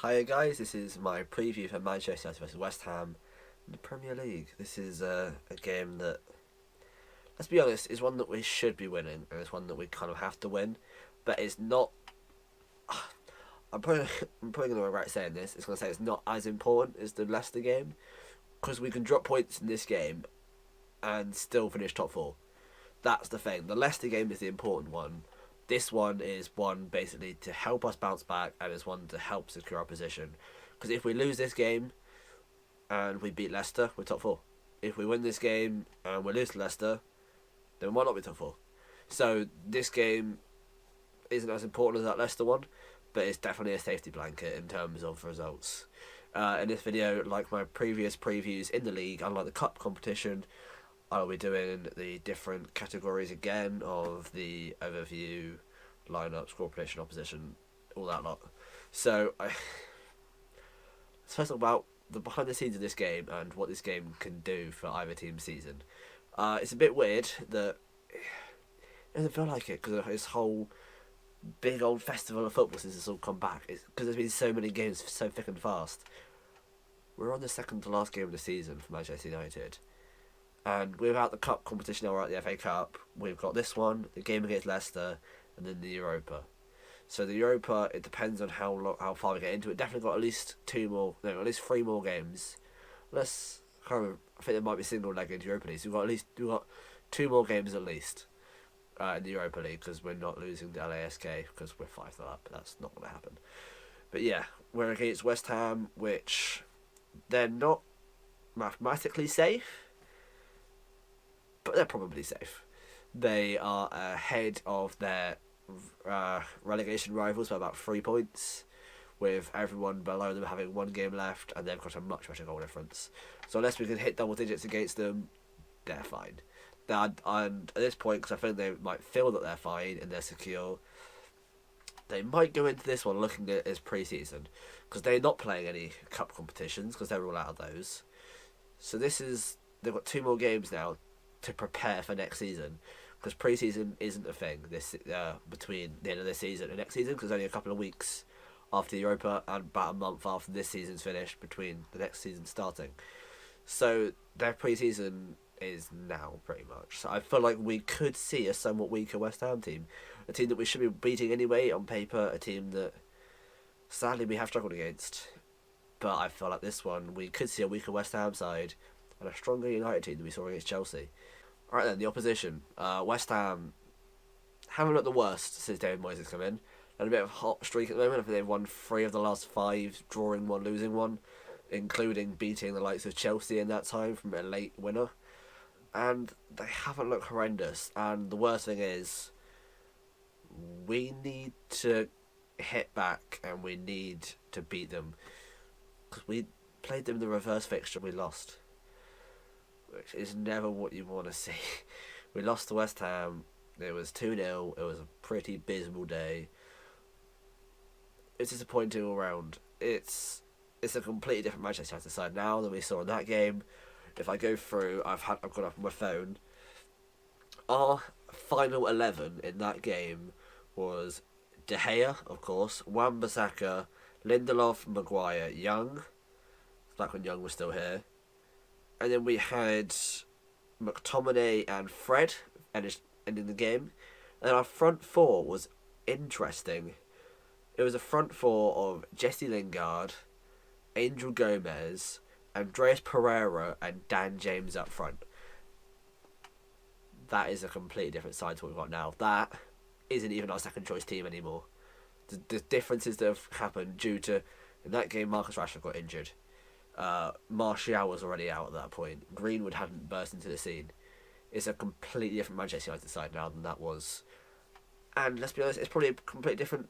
Hi guys, this is my preview for Manchester United versus West Ham in the Premier League. This is a game that, let's be honest, is one that we should be winning, and it's one that we kind of have to win, but it's not. I'm probably I'm probably going to regret saying this. It's going to say it's not as important as the Leicester game because we can drop points in this game and still finish top four. That's the thing. The Leicester game is the important one. This one is one basically to help us bounce back, and it's one to help secure our position. Because if we lose this game and we beat Leicester, we're top four. If we win this game and we lose to Leicester, then we might not be top four. So this game isn't as important as that Leicester one, but it's definitely a safety blanket in terms of results. In this video, like my previous previews in the league, unlike the cup competition, I'll be doing the different categories again of the overview, lineup, score prediction, opposition, all that lot. So, let's first talk about the behind the scenes of this game and what this game can do for either team's season. It's a bit weird that it doesn't feel like it because of this whole big old festival of football since it's all come back. It's because there's been so many games so thick and fast. We're on the second to last game of the season for Manchester United. And without the cup competition now, we're at the FA Cup. We've got this one, the game against Leicester, and then the Europa. So the Europa, it depends on how far we get into it. Definitely got at least at least three more games. I think there might be single leg in Europa League. So we've got two more games at least in the Europa League because we're not losing the LASK because we're 5-0 up. That's not going to happen. But yeah, we're against West Ham, which they're not mathematically safe, but they're probably safe. They are ahead of their relegation rivals by about 3 points, with everyone below them having one game left, and they've got a much better goal difference. So unless we can hit double digits against them, they're fine. And at this point, because I think they might feel that they're fine and they're secure, they might go into this one looking at it as pre-season, because they're not playing any cup competitions because they're all out of those. So they've got 2 more games now to prepare for next season, because pre-season isn't a thing this between the end of this season and next season, because only a couple of weeks after the Europa and about a month after this season's finished between the next season starting. So their pre-season is now pretty much. So I feel like we could see a somewhat weaker West Ham team, a team that we should be beating anyway on paper, a team that sadly we have struggled against. But I feel like this one we could see a weaker West Ham side and a stronger United team than we saw against Chelsea. Alright then, the opposition. West Ham haven't looked the worst since David Moyes has come in. Had a bit of a hot streak at the moment. I think they've won 3 of the last 5, drawing 1, losing 1, including beating the likes of Chelsea in that time from a late winner. And they haven't looked horrendous. And the worst thing is, we need to hit back and we need to beat them. Because we played them in the reverse fixture, we lost, which is never what you want to see. We lost to West Ham. It was 2-0. It was a pretty abysmal day. It's disappointing all round. It's a completely different Manchester United side now than we saw in that game. If I go through, I've got up on my phone. Our final 11 in that game was De Gea, of course, Wan-Bissaka, Lindelof, Maguire, Young. Back when Young was still here. And then we had McTominay and Fred ending the game. And our front 4 was interesting. It was a front 4 of Jesse Lingard, Angel Gomez, Andreas Pereira, and Dan James up front. That is a completely different side to what we've got now. That isn't even our second choice team anymore. The differences that have happened due to, in that game, Marcus Rashford got injured. Martial was already out at that point. Greenwood hadn't burst into the scene. It's a completely different Manchester United side now than that was. And let's be honest, it's probably a completely different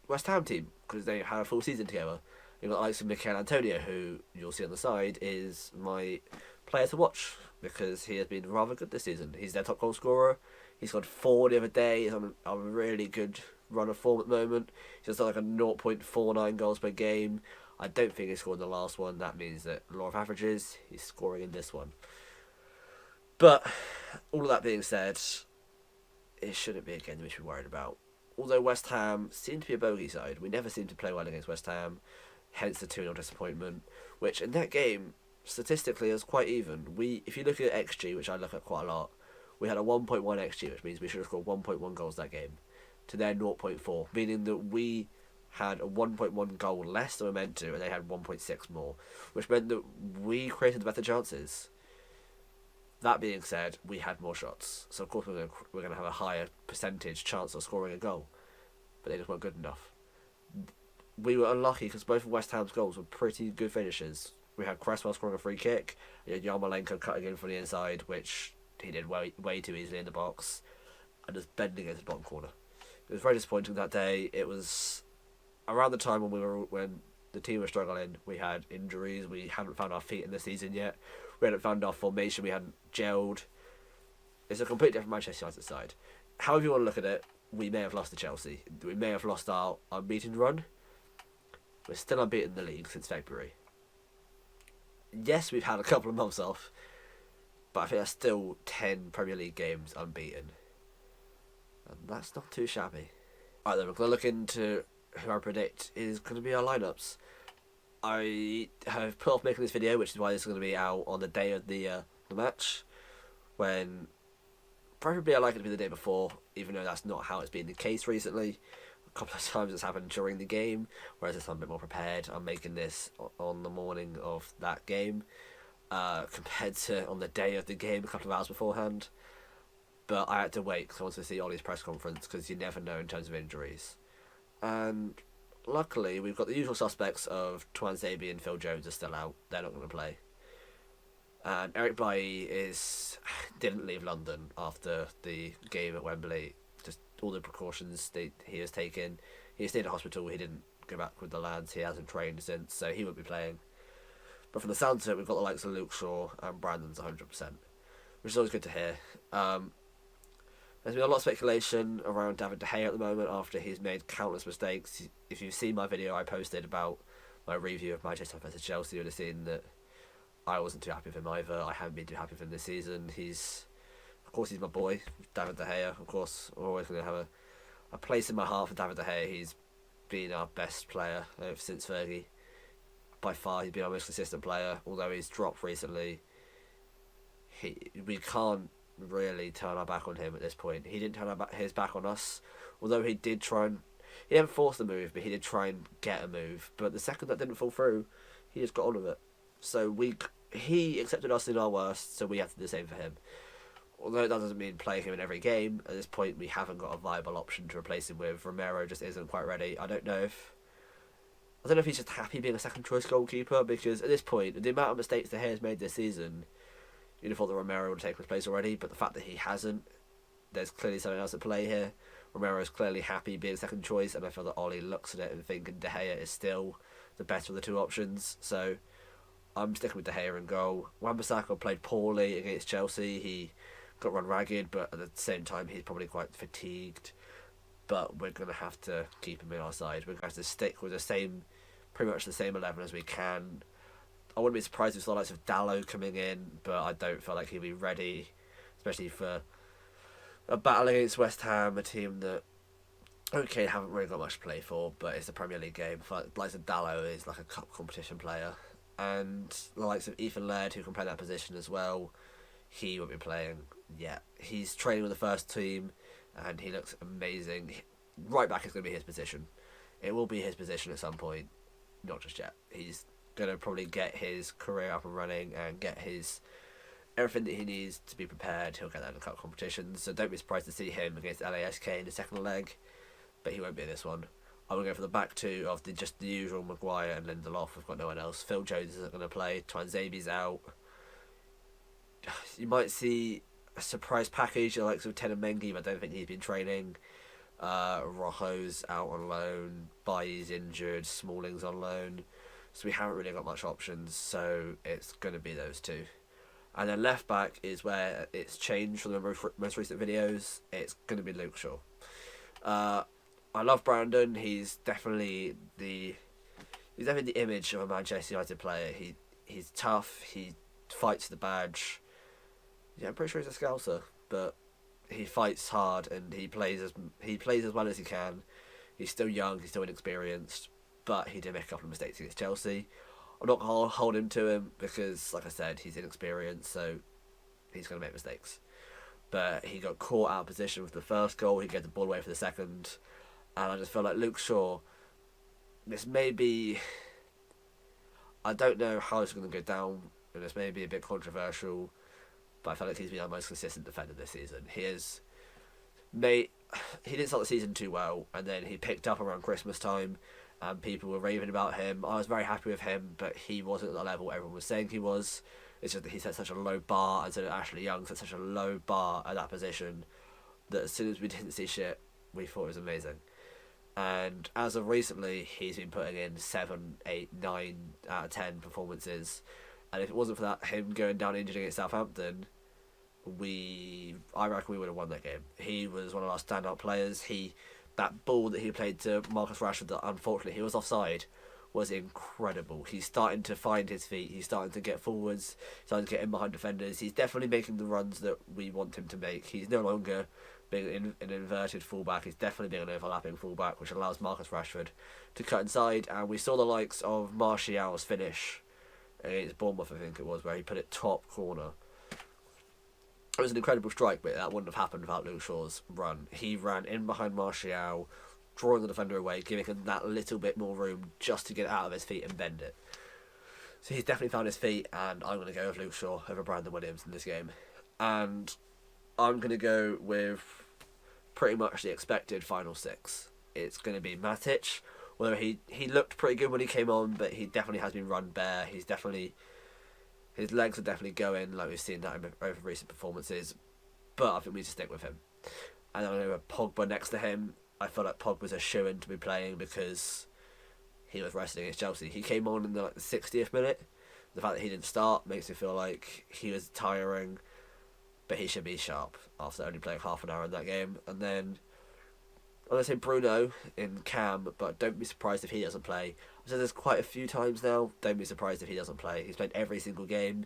West Ham team because they had a full season together. You've got the likes of Mikel Antonio, who you'll see on the side is my player to watch because he has been rather good this season. He's their top goal scorer. He scored 4 the other day. He's on a really good run of form at the moment. He's just like a 0.49 goals per game. I don't think he scored in the last one. That means that law of averages, he's scoring in this one. But all of that being said, it shouldn't be a game that we should be worried about. Although West Ham seem to be a bogey side, we never seem to play well against West Ham. hence the 2-0 disappointment, which in that game, statistically, is quite even. If you look at XG, which I look at quite a lot, we had a 1.1 XG, which means we should have scored 1.1 goals that game, to their 0.4, meaning that we had a 1.1 goal less than we meant to, and they had 1.6 more, which meant that we created the better chances. That being said, we had more shots, so of course we're going to have a higher percentage chance of scoring a goal, but they just weren't good enough. We were unlucky because both of West Ham's goals were pretty good finishes. We had Cresswell scoring a free kick, we had Yarmolenko cutting in from the inside, which he did way too easily in the box, and just bending into the bottom corner. It was very disappointing that day. It was around the time when the team was struggling. We had injuries. We hadn't found our feet in the season yet. We hadn't found our formation. We hadn't gelled. It's a completely different Manchester United side. However you want to look at it, we may have lost to Chelsea. We may have lost our unbeaten run. We're still unbeaten in the league since February. Yes, we've had a couple of months off, but I think that's still 10 Premier League games unbeaten. And that's not too shabby. Alright then, we're going to look into who I predict is going to be our lineups. I have put off making this video, which is why this is going to be out on the day of the match, when preferably I like it to be the day before, even though that's not how it's been the case recently. A couple of times it's happened during the game, whereas if I'm a bit more prepared, I'm making this on the morning of that game, compared to on the day of the game a couple of hours beforehand. But I had to wait because I wanted to see Ollie's press conference, because you never know in terms of injuries. And luckily, we've got the usual suspects of Tuanzebe and Phil Jones are still out. They're not going to play. And Eric Bailly didn't leave London after the game at Wembley. Just all the precautions he has taken. He stayed at hospital. He didn't go back with the lads. He hasn't trained since, so he won't be playing. But from the sounds of it, we've got the likes of Luke Shaw and Brandon's 100%, which is always good to hear. There's been a lot of speculation around David De Gea at the moment after he's made countless mistakes. If you've seen my video I posted about my review of Manchester vs Chelsea, you would have seen that I wasn't too happy with him either. I haven't been too happy with him this season. Of course, he's my boy, David De Gea. Of course, I'm always going to have a place in my heart for David De Gea. He's been our best player since Fergie. By far, he's been our most consistent player. Although he's dropped recently, we can't really turn our back on him at this point. He didn't turn his back on us, although he did try and... He didn't force the move, but he did try and get a move. But the second that didn't fall through, he just got on with it. So he accepted us in our worst, so we have to do the same for him. Although that doesn't mean playing him in every game. At this point, we haven't got a viable option to replace him with. Romero just isn't quite ready. I don't know if he's just happy being a second choice goalkeeper, because at this point, the amount of mistakes De Gea's made this season, you'd have thought that Romero would have taken his place already, but the fact that he hasn't, there's clearly something else at play here. Romero's clearly happy being second choice, and I feel that Ollie looks at it and thinking De Gea is still the better of the two options. So I'm sticking with De Gea in goal. Wan-Bissaka played poorly against Chelsea. He got run ragged, but at the same time he's probably quite fatigued. But we're going to have to keep him in our side. We're going to have to stick with pretty much the same 11 as we can. I wouldn't be surprised if we saw the likes of Dalot coming in, but I don't feel like he'll be ready, especially for a battle against West Ham, a team that, okay, haven't really got much to play for, but it's a Premier League game. The likes of Dalot is like a cup competition player. And the likes of Ethan Laird, who can play that position as well, he won't be playing yet. He's training with the first team, and he looks amazing. Right back is going to be his position. It will be his position at some point, not just yet. He's going to probably get his career up and running and get everything that he needs to be prepared. He'll get that in the cup competition, so don't be surprised to see him against LASK in the second leg, but he won't be in this one. I'm going to go for the back two of the usual Maguire and Lindelof. We've got no one else. Phil Jones isn't going to play. Tuanzebe's out. You might see a surprise package like of Tenen Mengi, but I don't think he's been training. Rojo's out on loan. Bailly's injured. Smalling's on loan. So we haven't really got much options, so it's going to be those two. And then left back is where it's changed from the most recent videos. It's going to be Luke Shaw. I love Brandon. He's definitely the image of a Manchester United player. He's tough. He fights the badge. Yeah, I'm pretty sure he's a Scouser, but he fights hard and he plays as well as he can. He's still young. He's still inexperienced, but he did make a couple of mistakes against Chelsea. I'm not going to hold him to him because, like I said, he's inexperienced, so he's going to make mistakes. But he got caught out of position with the first goal. He gave the ball away for the second. And I just feel like Luke Shaw, this may be... I don't know how it's going to go down, and this may be a bit controversial, but I feel like he's been our most consistent defender this season. He didn't start the season too well, and then he picked up around Christmas time, and people were raving about him. I was very happy with him, but he wasn't at the level everyone was saying he was. It's just that he set such a low bar, and so that Ashley Young set such a low bar at that position, that as soon as we didn't see shit, we thought it was amazing. And as of recently, he's been putting in 7, 8, 9 out of 10 performances. And if it wasn't for that, him going down injured against Southampton, I reckon we would have won that game. He was one of our standout players. That ball that he played to Marcus Rashford, that unfortunately he was offside, was incredible. He's starting to find his feet. He's starting to get forwards. Starting to get in behind defenders. He's definitely making the runs that we want him to make. He's no longer being an inverted fullback. He's definitely being an overlapping fullback, which allows Marcus Rashford to cut inside. And we saw the likes of Martial's finish against Bournemouth, I think it was, where he put it top corner. It was an incredible strike, but that wouldn't have happened without Luke Shaw's run. He ran in behind Martial, drawing the defender away, giving him that little bit more room just to get it out of his feet and bend it. So he's definitely found his feet, and I'm going to go with Luke Shaw over Brandon Williams in this game. And I'm going to go with pretty much the expected final six. It's going to be Matic, although he looked pretty good when he came on, but he definitely has been run bare. His legs are definitely going, like we've seen that over recent performances, but I think we need to stick with him. And I'm going to have Pogba next to him. I feel like Pogba's a shoo-in to be playing because he was resting against Chelsea. He came on in the 60th minute. The fact that he didn't start makes me feel like he was tiring, but he should be sharp after only playing half an hour in that game. And then I'm going to say Bruno in Cam, but don't be surprised if he doesn't play. I've said this quite a few times now. Don't be surprised if he doesn't play. He's played every single game.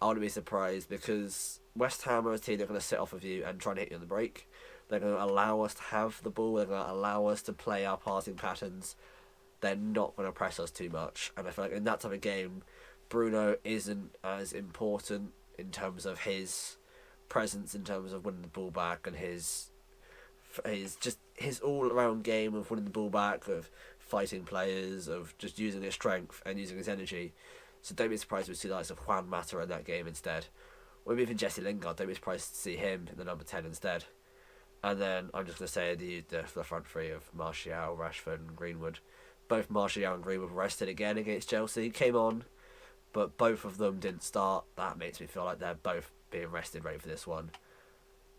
I wouldn't be surprised because West Ham are a team that are going to sit off of you and try and hit you on the break. They're going to allow us to have the ball. They're going to allow us to play our passing patterns. They're not going to press us too much. And I feel like in that type of game, Bruno isn't as important in terms of his presence, in terms of winning the ball back, and his all-around game of winning the ball back, of fighting players, of just using his strength and using his energy. So don't be surprised if we see the likes of Juan Mata in that game instead. Or maybe even Jesse Lingard. Don't be surprised to see him in the number 10 instead. And then I'm just going to say the front three of Martial, Rashford and Greenwood. Both Martial and Greenwood were rested again against Chelsea. Came on, but both of them didn't start. That makes me feel like they're both being rested, ready for this one.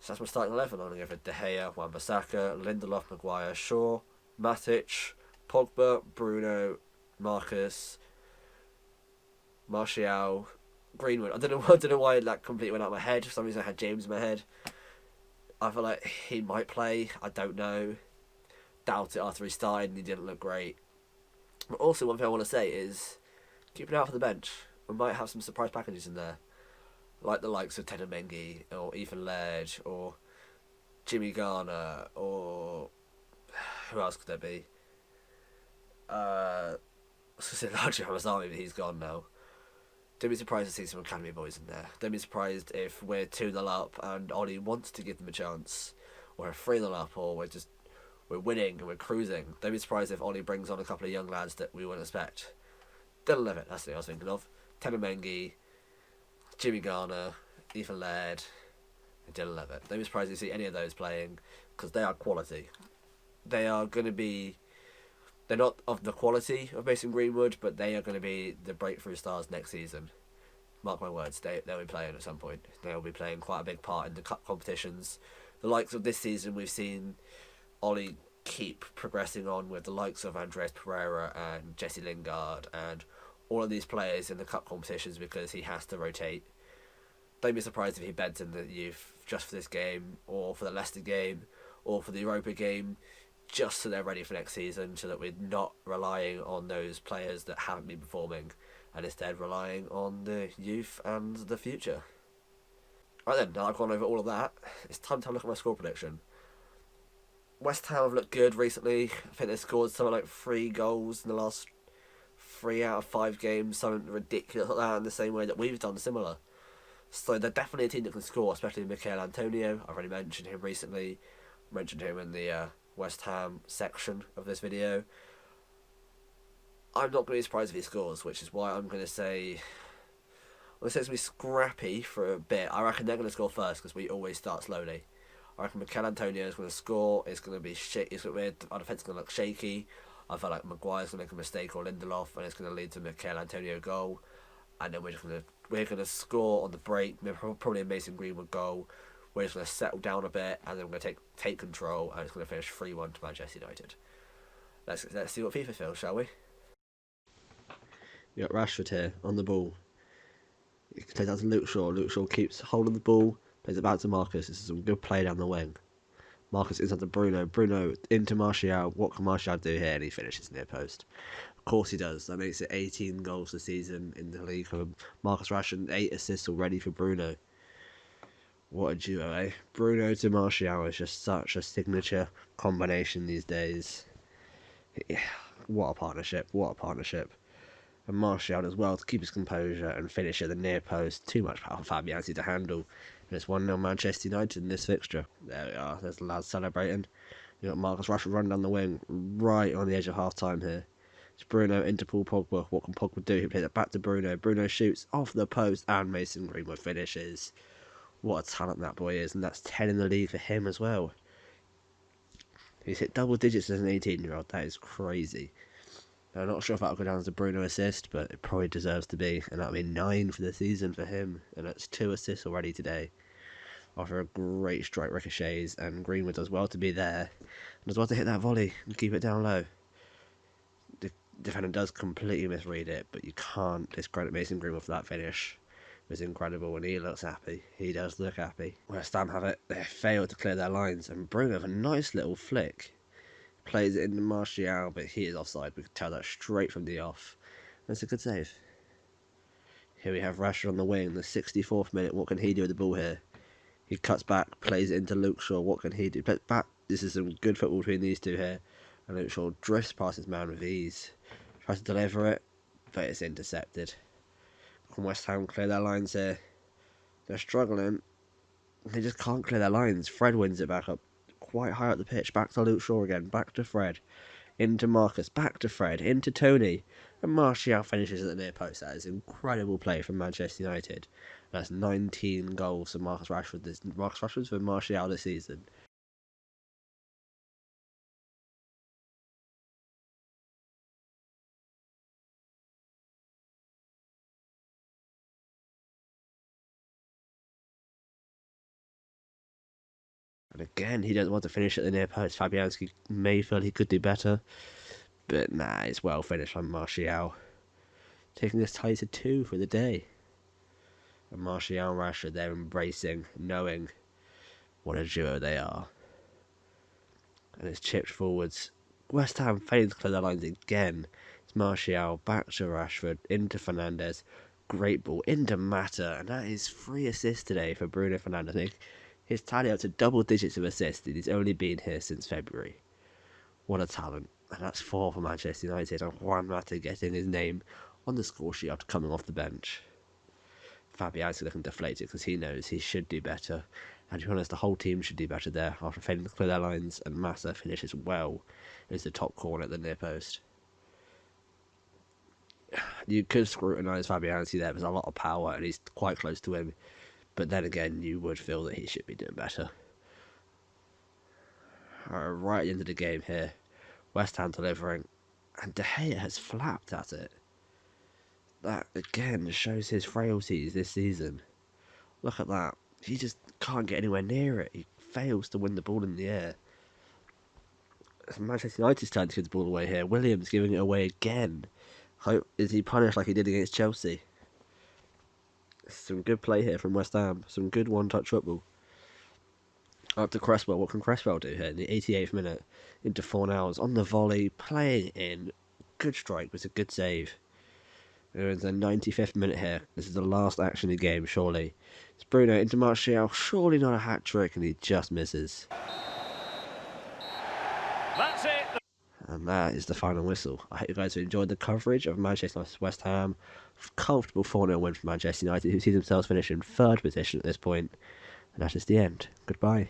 So that's my starting 11. I'm going to go for De Gea, Wan-Bissaka, Lindelof, Maguire, Shaw, Matic, Pogba, Bruno, Marcus, Martial, Greenwood. I don't know why that completely went out of my head. For some reason I had James in my head. I feel like he might play. I don't know. Doubt it after he started and he didn't look great. But also one thing I want to say is keep an eye out for the bench. We might have some surprise packages in there. Like the likes of Teden Mengi or Ethan Laird or Jimmy Garner or who else could there be? I was going to say Elijah Hamazami, but he's gone now. Don't be surprised to see some academy boys in there. Don't be surprised if we're 2-0 up and Ollie wants to give them a chance, or we're 3-0 up, or we're winning and we're cruising. Don't be surprised if Ollie brings on a couple of young lads that we wouldn't expect. Dylan Levitt, that's the thing I was thinking of. Teden Mengi, Jimmy Garner, Ethan Laird, and Dylan Levitt. Don't be surprised if you see any of those playing, because they are quality. They are going to be... They're not of the quality of Mason Greenwood, but they are going to be the breakthrough stars next season. Mark my words, they'll be playing at some point. They'll be playing quite a big part in the cup competitions. The likes of this season, we've seen Ollie keep progressing on with the likes of Andreas Pereira and Jesse Lingard and all of these players in the cup competitions because he has to rotate. Don't be surprised if he beds in the youth just for this game, or for the Leicester game, or for the Europa game, just so they're ready for next season, so that we're not relying on those players that haven't been performing and instead relying on the youth and the future. Right then, now I've gone over all of that, it's time to have a look at my score prediction. West Ham have looked good recently. I think they scored something like 3 goals in the last 3 out of 5 games, something ridiculous like that, in the same way that we've done similar. So they're definitely a team that can score, especially Mikel Antonio. I've already mentioned him recently. Mentioned him in the West Ham section of this video. I'm not going to be surprised if he scores, which is why I'm going to say... I'm going to say it's going to be scrappy for a bit. I reckon they're going to score first, because we always start slowly. I reckon Mikel Antonio is going to score. It's going to be our defence is going to look shaky. I feel like Maguire's going to make a mistake, or Lindelof, and it's going to lead to a Mikel Antonio goal. And then we're going to score on the break. Probably a Mason Greenwood goal. We're just going to settle down a bit, and then we're going to take control, and it's going to finish 3-1 to Manchester United. Let's see what FIFA feels, shall we? You got Rashford here on the ball. He plays out to Luke Shaw. Luke Shaw keeps hold of the ball, plays it back to Marcus. This is some good play down the wing. Marcus inside to Bruno. Bruno into Martial. What can Martial do here? And he finishes near post. Of course he does. That makes it 18 goals this season in the league for Marcus Rashford. 8 assists already for Bruno. What a duo, eh? Bruno to Martial is just such a signature combination these days. Yeah, what a partnership. What a partnership. And Martial as well to keep his composure and finish at the near post. Too much power for Fabianski to handle. And it's 1-0 Manchester United in this fixture. There we are. There's the lads celebrating. You got Marcus Rashford run down the wing right on the edge of half time here. It's Bruno into Paul Pogba. What can Pogba do? He plays it back to Bruno. Bruno shoots off the post and Mason Greenwood finishes. What a talent that boy is, and that's 10 in the league for him as well. He's hit double digits as an 18-year-old. That is crazy. I'm not sure if that'll go down as a Bruno assist, but it probably deserves to be. And that'll be 9 for the season for him. And that's 2 assists already today. After a great strike ricochets, and Greenwood does well to be there. And as well to hit that volley and keep it down low. The defender does completely misread it, but you can't discredit Mason Greenwood for that finish. It was incredible, and he looks happy. He does look happy. West Ham have it. They failed to clear their lines, and Bruno with a nice little flick. Plays it into Martial, but he is offside. We could tell that straight from the off. That's a good save. Here we have Rashford on the wing, the 64th minute. What can he do with the ball here? He cuts back, plays it into Luke Shaw. What can he do? Back. This is some good football between these two here. And Luke Shaw drifts past his man with ease. Tries to deliver it, but it's intercepted. Can West Ham clear their lines here? They're struggling. They just can't clear their lines. Fred wins it back up quite high up the pitch. Back to Luke Shaw again. Back to Fred. Into Marcus. Back to Fred. Into Tony. And Martial finishes at the near post. That is incredible play from Manchester United. That's 19 goals for Marcus Rashford. Marcus Rashford's for Martial this season. And again, he doesn't want to finish at the near post. Fabianski may feel he could do better. But nah, it's well finished on Martial. Taking this tie to 2 for the day. And Martial and Rashford, they're embracing, knowing what a duo they are. And it's chipped forwards. West Ham failing to clear their lines again. It's Martial, back to Rashford, into Fernandes. Great ball, into Mata. And that is 3 assists today for Bruno Fernandes. I think his tally up to double digits of assists, and he's only been here since February. What a talent. And that's 4 for Manchester United. And Juan Mata getting his name on the score sheet after coming off the bench. Fabianski looking deflated because he knows he should do better. And to be honest, the whole team should do better there after failing to clear their lines. And Massa finishes well into the top corner at the near post. You could scrutinise Fabianski there. There's a lot of power and he's quite close to him. But then again, you would feel that he should be doing better. Right at the end of the game here. West Ham delivering. And De Gea has flapped at it. That again shows his frailties this season. Look at that. He just can't get anywhere near it. He fails to win the ball in the air. It's Manchester United's turn to give the ball away here. Williams giving it away again. Is he punished like he did against Chelsea? Some good play here from West Ham. Some good one-touch football. Up to Cresswell. What can Cresswell do here in the 88th minute? Into Fornals on the volley. Playing in. Good strike. Was a good save. We're in the 95th minute here. This is the last action of the game, surely. It's Bruno into Martial. Surely not a hat-trick, and he just misses. That's it. And that is the final whistle. I hope you guys have enjoyed the coverage of Manchester United West Ham. Comfortable 4-0 win for Manchester United, who see themselves finishing third position at this point. And that is the end. Goodbye.